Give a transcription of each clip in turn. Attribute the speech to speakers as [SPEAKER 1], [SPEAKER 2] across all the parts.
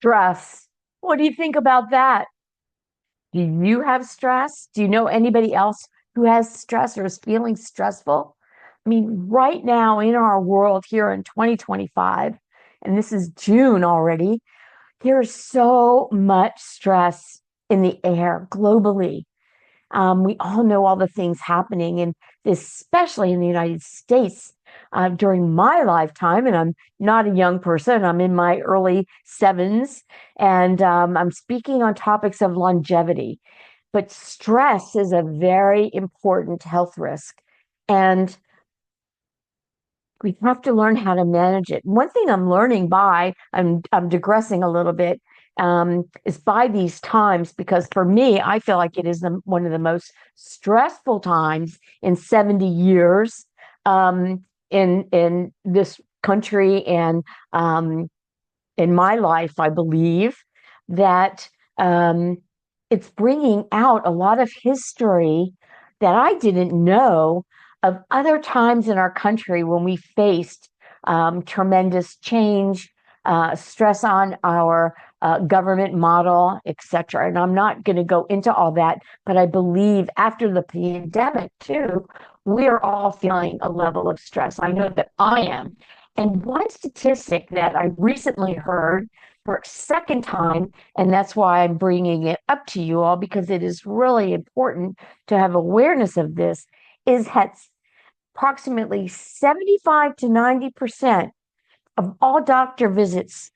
[SPEAKER 1] Stress. What do you think about that? Do you have stress? Do you know anybody else who has stress or is feeling stressful? I mean, right now in our world here in 2025, and this is June already, there's so much stress in the air globally. We all know all the things happening, and especially in the United States during my lifetime. And I'm not a young person, I'm in my early sevens, and I'm speaking on topics of longevity. But stress is a very important health risk. And we have to learn how to manage it. One thing I'm learning I'm digressing a little bit, is by these times, because for me, I feel like it is one of the most stressful times in 70 years, in this country and in my life. I believe that it's bringing out a lot of history that I didn't know of other times in our country when we faced tremendous change, stress on our government model, etc. And I'm not going to go into all that, but I believe after the pandemic too, we are all feeling a level of stress. I know that I am. And one statistic that I recently heard for a second time, and that's why I'm bringing it up to you all because it is really important to have awareness of this, is that approximately 75 to 90% of all doctor visits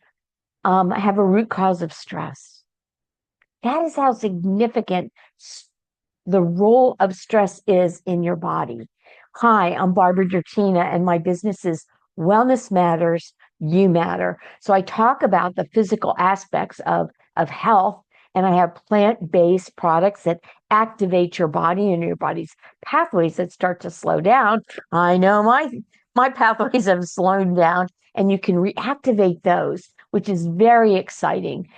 [SPEAKER 1] have a root cause of stress. That is how significant the role of stress is in your body. Hi, I'm Barbara Drtina, and my business is Wellness Matters, You Matter. So I talk about the physical aspects of health, and I have plant-based products that activate your body and your body's pathways that start to slow down. I know my pathways have slowed down, and you can reactivate those, which is very exciting.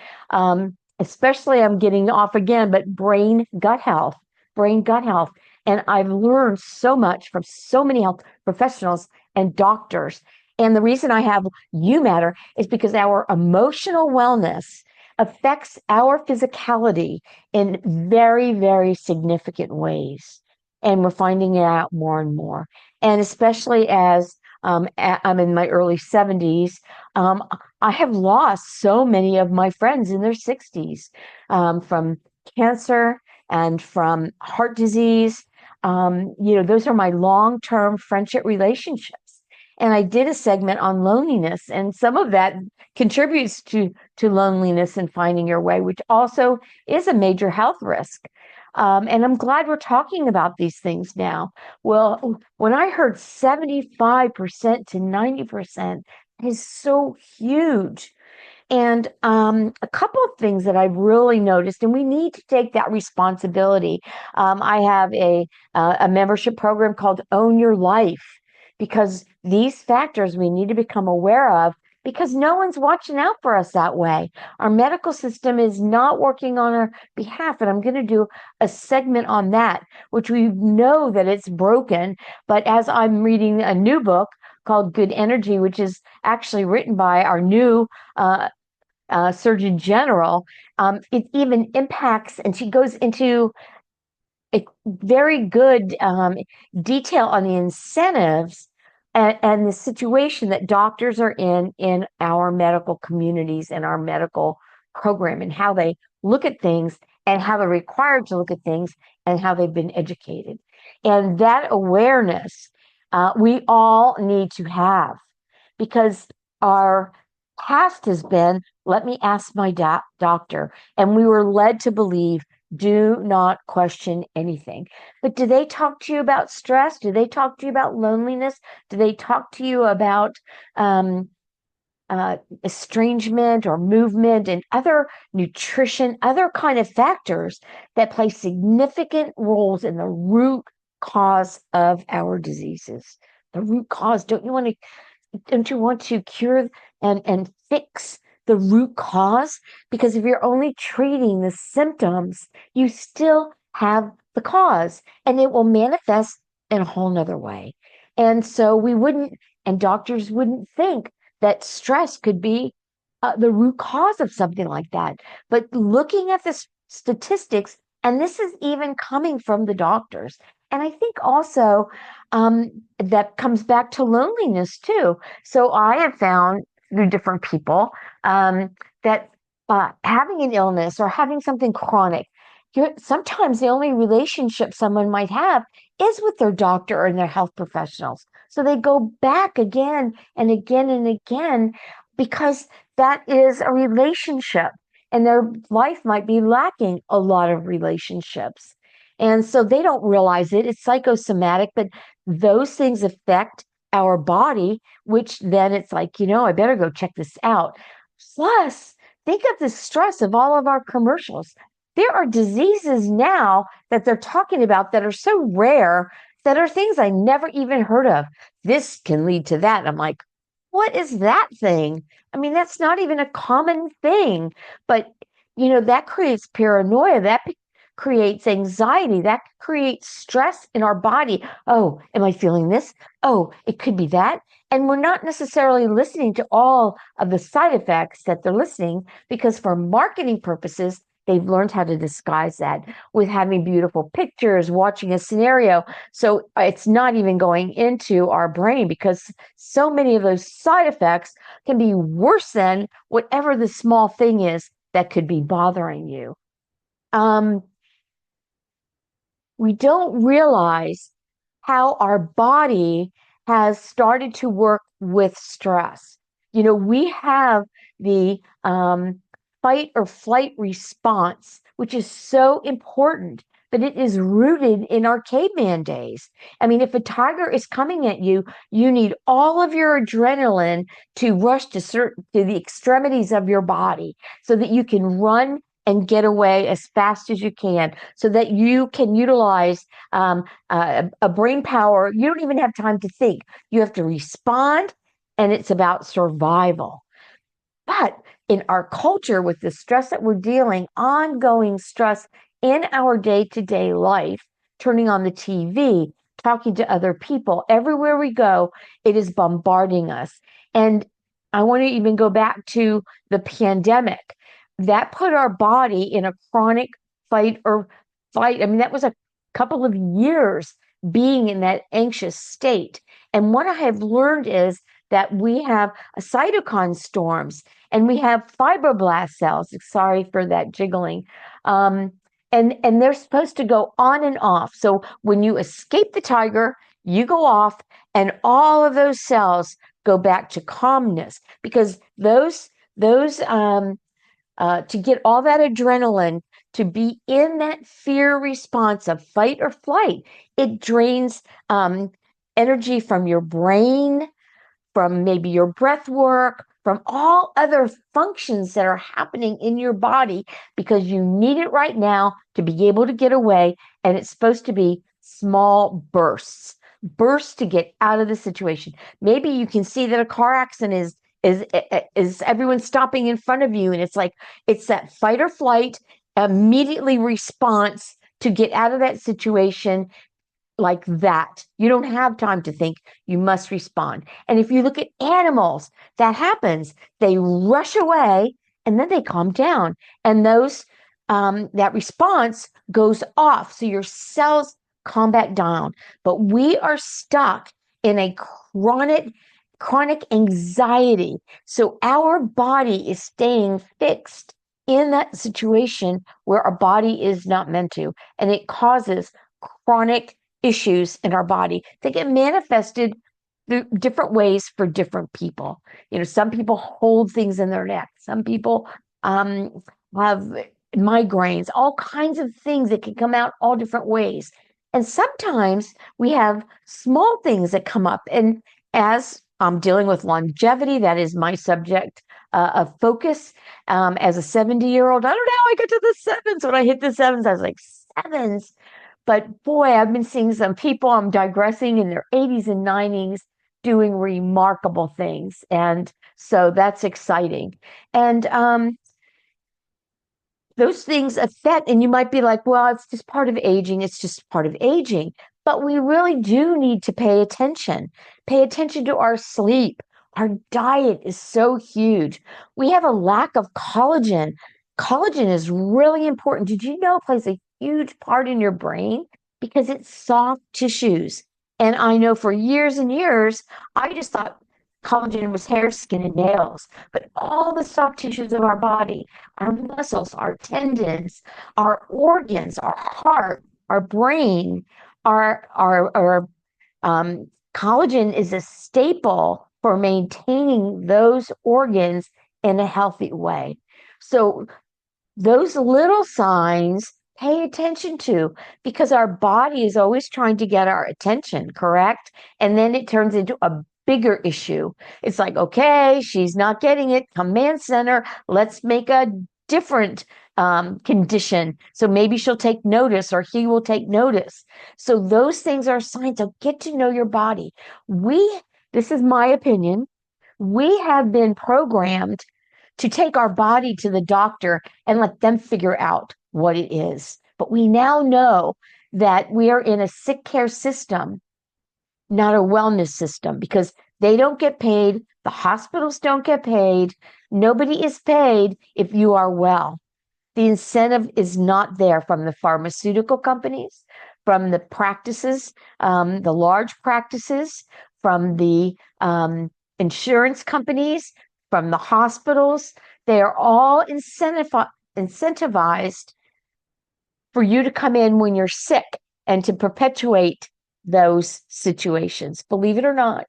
[SPEAKER 1] Especially, I'm getting off again, but brain gut health. And I've learned so much from so many health professionals and doctors. And the reason I have You Matter is because our emotional wellness affects our physicality in very, very significant ways. And we're finding it out more and more. And especially as I'm in my early 70s, I have lost so many of my friends in their 60s, from cancer and from heart disease. Those are my long-term friendship relationships. And I did a segment on loneliness, and some of that contributes to loneliness and finding your way, which also is a major health risk. And I'm glad we're talking about these things now. Well, when I heard 75% to 90% is so huge. And a couple of things that I've really noticed, and we need to take that responsibility. I have a membership program called Own Your Life, because these factors we need to become aware of, because no one's watching out for us that way. Our medical system is not working on our behalf, and I'm going to do a segment on that, which we know that it's broken. But as I'm reading a new book called Good Energy, which is actually written by our new Surgeon General, it even impacts, and she goes into a very good detail on the incentives and the situation that doctors are in our medical communities and our medical program, and how they look at things and how they're required to look at things and how they've been educated. And that awareness we all need to have, because our past has been, let me ask my doctor. And we were led to believe, do not question anything. But do they talk to you about stress? Do they talk to you about loneliness? Do they talk to you about estrangement or movement and other nutrition, other kind of factors that play significant roles in the root cause of our diseases? The root cause. Don't you want to cure and fix the root cause? Because if you're only treating the symptoms, you still have the cause, and it will manifest in a whole nother way. And so we wouldn't, and doctors wouldn't think that stress could be the root cause of something like that. But looking at the statistics, and this is even coming from the doctors, and I think also that comes back to loneliness too. So I have found through different people that having an illness or having something chronic, sometimes the only relationship someone might have is with their doctor and their health professionals. So they go back again and again and again because that is a relationship, and their life might be lacking a lot of relationships. And so they don't realize it. It's psychosomatic, but those things affect our body, which then it's like, I better go check this out. Plus, think of the stress of all of our commercials. There are diseases now that they're talking about that are so rare that are things I never even heard of. This can lead to that. I'm like, what is that thing? I mean, that's not even a common thing, but that creates paranoia. That creates anxiety. That creates stress in our body. Oh, am I feeling this? Oh, it could be that. And we're not necessarily listening to all of the side effects that they're listening because for marketing purposes, they've learned how to disguise that with having beautiful pictures, watching a scenario. So it's not even going into our brain because so many of those side effects can be worse than whatever the small thing is that could be bothering you. Um, we don't realize how our body has started to work with stress. We have the fight or flight response, which is so important, but it is rooted in our caveman days. I mean, if a tiger is coming at you, you need all of your adrenaline to rush to the extremities of your body so that you can run and get away as fast as you can so that you can utilize a brain power. You don't even have time to think. You have to respond, and it's about survival. But in our culture, with the stress that we're dealing, ongoing stress in our day-to-day life, turning on the TV, talking to other people, everywhere we go, it is bombarding us. And I want to even go back to the pandemic. That put our body in a chronic fight or flight. I mean, that was a couple of years being in that anxious state. And what I have learned is that we have cytokine storms and we have fibroblast cells. Sorry for that jiggling. And they're supposed to go on and off. So when you escape the tiger, you go off, and all of those cells go back to calmness because those to get all that adrenaline to be in that fear response of fight or flight, it drains energy from your brain, from maybe your breath work, from all other functions that are happening in your body because you need it right now to be able to get away. And it's supposed to be small bursts to get out of the situation. Maybe you can see that a car accident is everyone stopping in front of you, and it's that fight or flight immediately response to get out of that situation like that. You don't have time to think. You must respond. And if you look at animals, that happens. They rush away and then they calm down. And that response goes off. So your cells calm back down. But we are stuck in a chronic anxiety. So our body is staying fixed in that situation where our body is not meant to. And it causes chronic issues in our body that get manifested through different ways for different people. Some people hold things in their neck. Some people have migraines, all kinds of things that can come out all different ways. And sometimes we have small things that come up. And as I'm dealing with longevity, that is my subject of focus. As a 70-year-old, I don't know how I got to the sevens. When I hit the sevens, I was like, sevens. But boy, I've been seeing some people, I'm digressing, in their 80s and 90s doing remarkable things. And so that's exciting. And those things affect, and you might be like, well, it's just part of aging. It's just part of aging. But we really do need to pay attention to our sleep, Our diet is so huge. We have a lack of collagen. Collagen is really important. Did you know it plays a huge part in your brain? Because it's soft tissues. And I know for years and years, I just thought collagen was hair, skin, and nails. But all the soft tissues of our body, our muscles, our tendons, our organs, our heart, our brain, our collagen is a staple for maintaining those organs in a healthy way. So those little signs, pay attention to, because our body is always trying to get our attention, correct? And then it turns into a bigger issue. It's like, okay, she's not getting it. Command center, let's make a different condition. So maybe she'll take notice or he will take notice. So those things are signs. So get to know your body. This is my opinion, we have been programmed to take our body to the doctor and let them figure out what it is. But we now know that we are in a sick care system, not a wellness system, because they don't get paid. The hospitals don't get paid. Nobody is paid if you are well. The incentive is not there from the pharmaceutical companies, from the practices, the large practices, from the insurance companies, from the hospitals. They are all incentivized for you to come in when you're sick and to perpetuate those situations, believe it or not.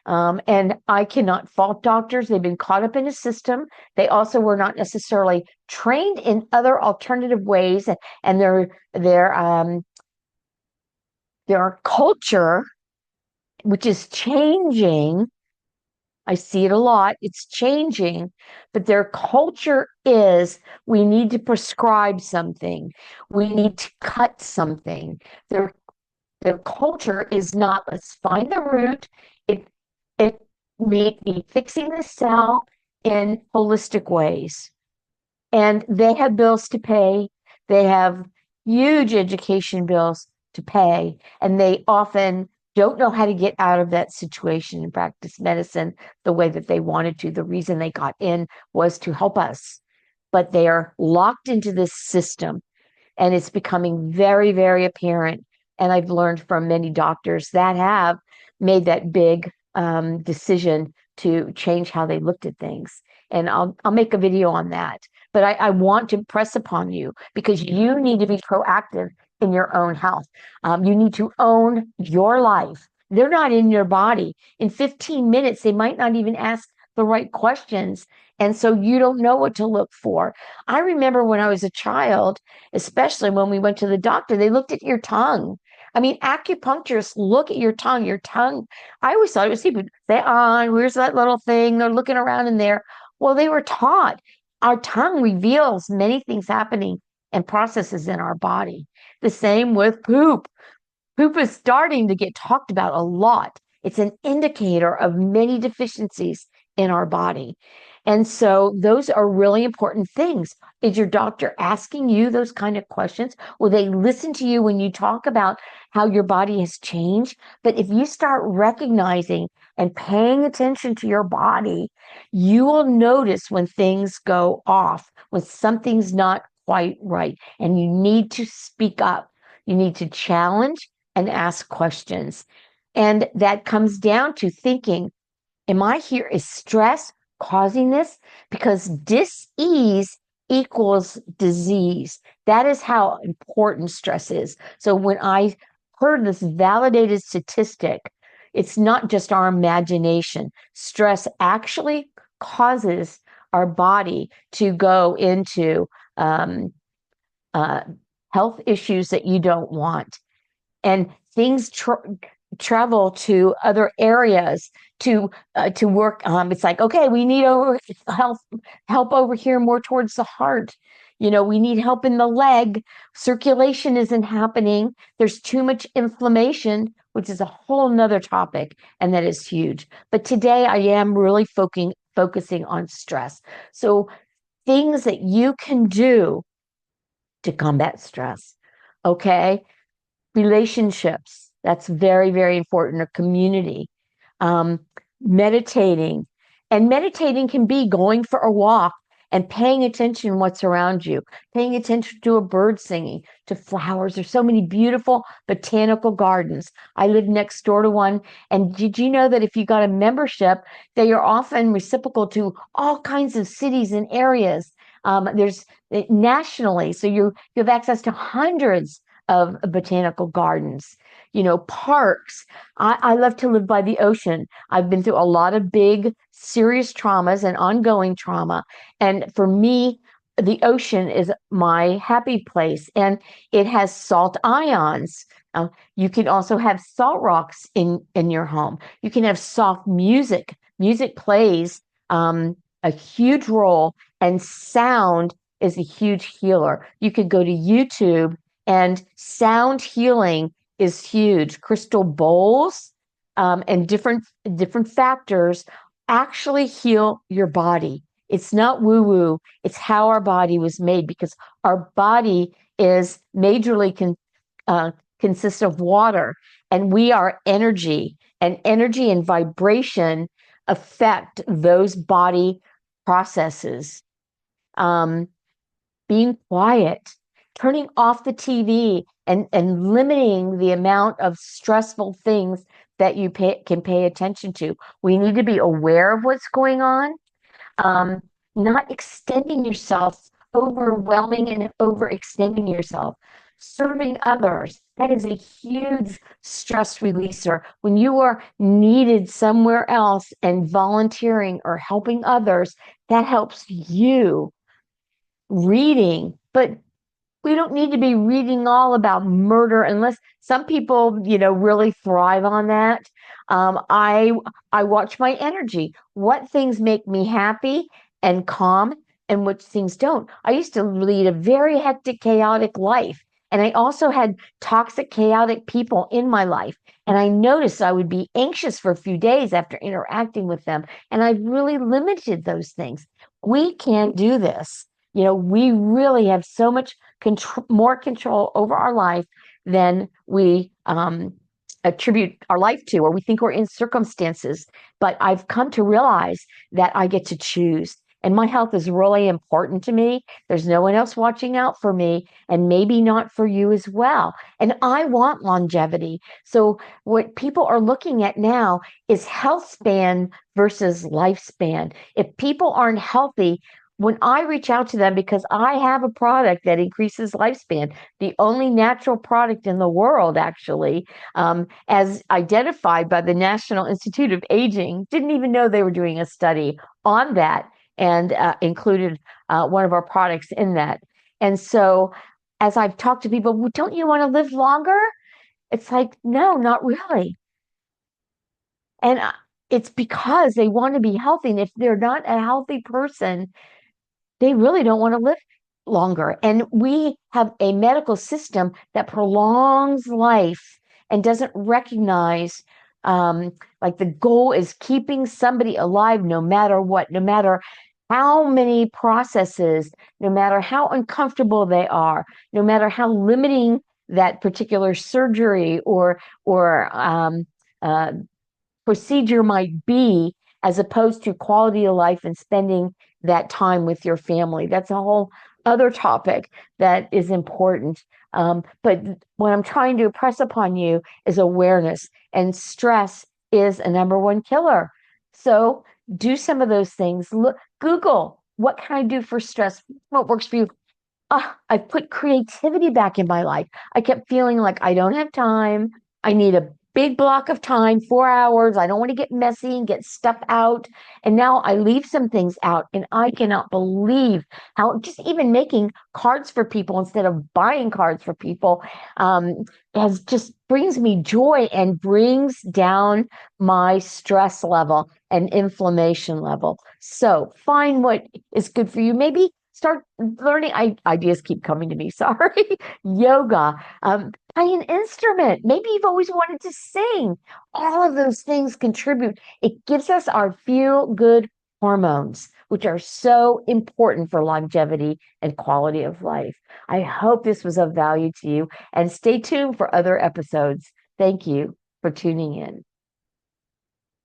[SPEAKER 1] And I cannot fault doctors. They've been caught up in a system. They also were not necessarily trained in other alternative ways, and their culture, which is changing. I see it a lot. It's changing, but their culture is we need to prescribe something. We need to cut something. Their culture is not, let's find the root. It may be fixing the cell in holistic ways. And they have bills to pay. They have huge education bills to pay. And they often don't know how to get out of that situation and practice medicine the way that they wanted to. The reason they got in was to help us. But they are locked into this system, and it's becoming very, very apparent. And I've learned from many doctors that have made that big decision to change how they looked at things. And I'll make a video on that. But I want to press upon you because you need to be proactive in your own health. You need to own your life. They're not in your body. In 15 minutes, they might not even ask the right questions. And so you don't know what to look for. I remember when I was a child, especially when we went to the doctor, they looked at your tongue. I mean, acupuncturists look at your tongue. Your tongue, I always thought it was people say, oh, where's that little thing? They're looking around in there. Well, they were taught our tongue reveals many things happening and processes in our body. The same with poop. Poop is starting to get talked about a lot. It's an indicator of many deficiencies in our body. And so those are really important things. Is your doctor asking you those kind of questions? Will they listen to you when you talk about how your body has changed? But if you start recognizing and paying attention to your body, you will notice when things go off, when something's not quite right, and you need to speak up. You need to challenge and ask questions. And that comes down to thinking, am I here? Is stress causing this? Because dis-ease equals disease. That is how important stress is. So when I heard this validated statistic, it's not just our imagination. Stress actually causes our body to go into health issues that you don't want. And things travel to other areas to work. It's like, okay, we need help over here more towards the heart. We need help in the leg. Circulation isn't happening. There's too much inflammation, which is a whole nother topic, and that is huge. But today I am really focusing on stress. So things that you can do to combat stress. Okay. Relationships, that's very, very important. A community, meditating, And meditating can be going for a walk and paying attention to what's around you, paying attention to a bird singing, to flowers. There's so many beautiful botanical gardens. I live next door to one. And did you know that if you got a membership, they are often reciprocal to all kinds of cities and areas? There's nationally, so you have access to hundreds of botanical gardens, parks. I love to live by the ocean. I've been through a lot of big, serious traumas and ongoing trauma. And for me, the ocean is my happy place, and it has salt ions. You can also have salt rocks in your home. You can have soft music. Music plays a huge role, and sound is a huge healer. You could go to YouTube, and sound healing is huge. Crystal bowls and different factors actually heal your body. It's not woo woo. It's how our body was made, because our body is majorly consists of water, and we are energy, and energy and vibration affect those body processes. Being quiet, turning off the TV, and limiting the amount of stressful things that you can pay attention to. We need to be aware of what's going on, um, not extending yourself, overwhelming and overextending yourself, serving others. That is a huge stress releaser. When you are needed somewhere else and volunteering or helping others, that helps you. Reading, but we don't need to be reading all about murder, unless some people, really thrive on that. I watch my energy. What things make me happy and calm, and which things don't. I used to lead a very hectic, chaotic life, and I also had toxic, chaotic people in my life. And I noticed I would be anxious for a few days after interacting with them, and I really limited those things. We can't do this. We really have so much more control over our life than we attribute our life to, or we think we're in circumstances. But I've come to realize that I get to choose. And my health is really important to me. There's no one else watching out for me, and maybe not for you as well. And I want longevity. So, what people are looking at now is health span versus lifespan. If people aren't healthy, when I reach out to them, because I have a product that increases lifespan, the only natural product in the world, actually, as identified by the National Institute of Aging, didn't even know they were doing a study on that, and included one of our products in that. And so, as I've talked to people, well, don't you want to live longer? It's like, no, not really. And it's because they want to be healthy. And if they're not a healthy person, they really don't want to live longer. And we have a medical system that prolongs life and doesn't recognize, like, the goal is keeping somebody alive no matter what, no matter how many processes, no matter how uncomfortable they are, no matter how limiting that particular surgery or uh, procedure might be, as opposed to quality of life and spending that time with your family. That's a whole other topic that is important. But what I'm trying to press upon you is awareness, and stress is a number one killer. So do some of those things. Look, Google, what can I do for stress? What works for you? I put creativity back in my life. I kept feeling like I don't have time. I need a big block of time, 4 hours. I don't want to get messy and get stuff out. And now I leave some things out, and I cannot believe how just even making cards for people instead of buying cards for people has just brings me joy and brings down my stress level and inflammation level. So find what is good for you. Maybe start learning. Ideas keep coming to me. Sorry. Yoga, play an instrument. Maybe you've always wanted to sing. All of those things contribute. It gives us our feel good hormones, which are so important for longevity and quality of life. I hope this was of value to you, and stay tuned for other episodes. Thank you for tuning in.